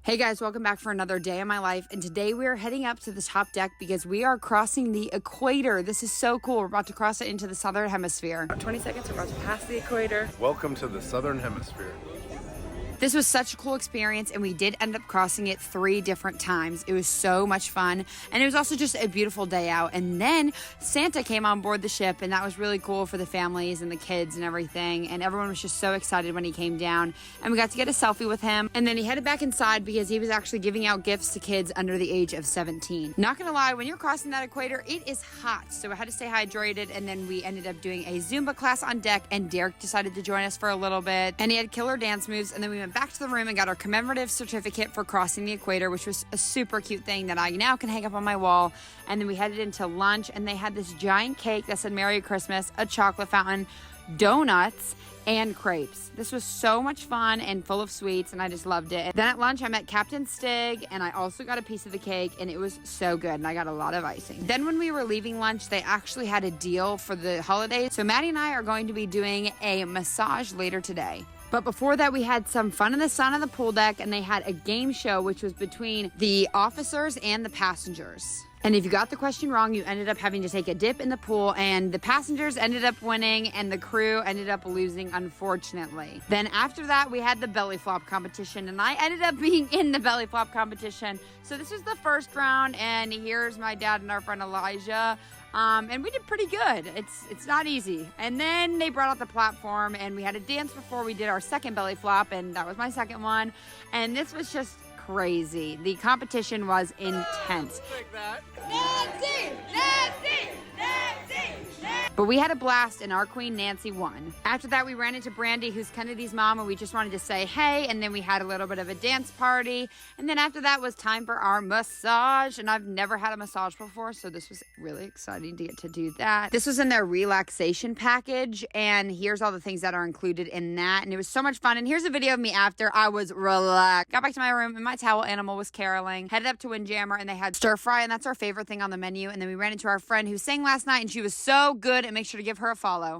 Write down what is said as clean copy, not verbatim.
Hey guys, welcome back for another day of my life. And today we are heading up to the top deck because we are crossing the equator. This is so cool. We're about to cross it into the southern hemisphere. 20 seconds, we're about to pass the equator. Welcome to the southern hemisphere. This was such a cool experience, and we did end up crossing it 3 different times. It was so much fun, and it was also just a beautiful day out. And then Santa came on board the ship, and that was really cool for the families and the kids and everything. And everyone was just so excited when he came down, and we got to get a selfie with him. And then he headed back inside because he was actually giving out gifts to kids under the age of 17. Not gonna lie, when you're crossing that equator, it is hot, so I had to stay hydrated. And then we ended up doing a Zumba class on deck, and Derek decided to join us for a little bit, and he had killer dance moves. And then we went back to the room and got our commemorative certificate for crossing the equator, which was a super cute thing that I now can hang up on my wall. And then we headed into lunch, and they had this giant cake that said Merry Christmas, a chocolate fountain, donuts, and crepes. This was so much fun and full of sweets, and I just loved it. Then at lunch, I met Captain Stig, and I also got a piece of the cake, and it was so good, and I got a lot of icing. Then when we were leaving lunch, they actually had a deal for the holidays. So Maddie and I are going to be doing a massage later today. But before that, we had some fun in the sun on the pool deck, and they had a game show, which was between the officers and the passengers. And if you got the question wrong, you ended up having to take a dip in the pool, and the passengers ended up winning and the crew ended up losing, unfortunately. Then after that, we had the belly flop competition, and I ended up being in the belly flop competition. So this was the first round, and here's my dad and our friend Elijah. And we did pretty good. It's not easy. And then they brought out the platform, and we had a dance before we did our second belly flop, and that was my second one. And this was just crazy. The competition was intense. Like that. Nancy! Nancy! Nancy! But we had a blast, and our queen Nancy won. After that, we ran into Brandy, who's Kennedy's mom, and we just wanted to say hey, and then we had a little bit of a dance party. And then after that was time for our massage, and I've never had a massage before, so this was really exciting to get to do that. This was in their relaxation package, and here's all the things that are included in that, and it was so much fun. And here's a video of me after. I was relaxed. Got back to my room, and my towel animal was caroling. Headed up to Windjammer, and they had stir fry, and that's our favorite thing on the menu. And then we ran into our friend who sang last night, and she was so good, and make sure to give her a follow.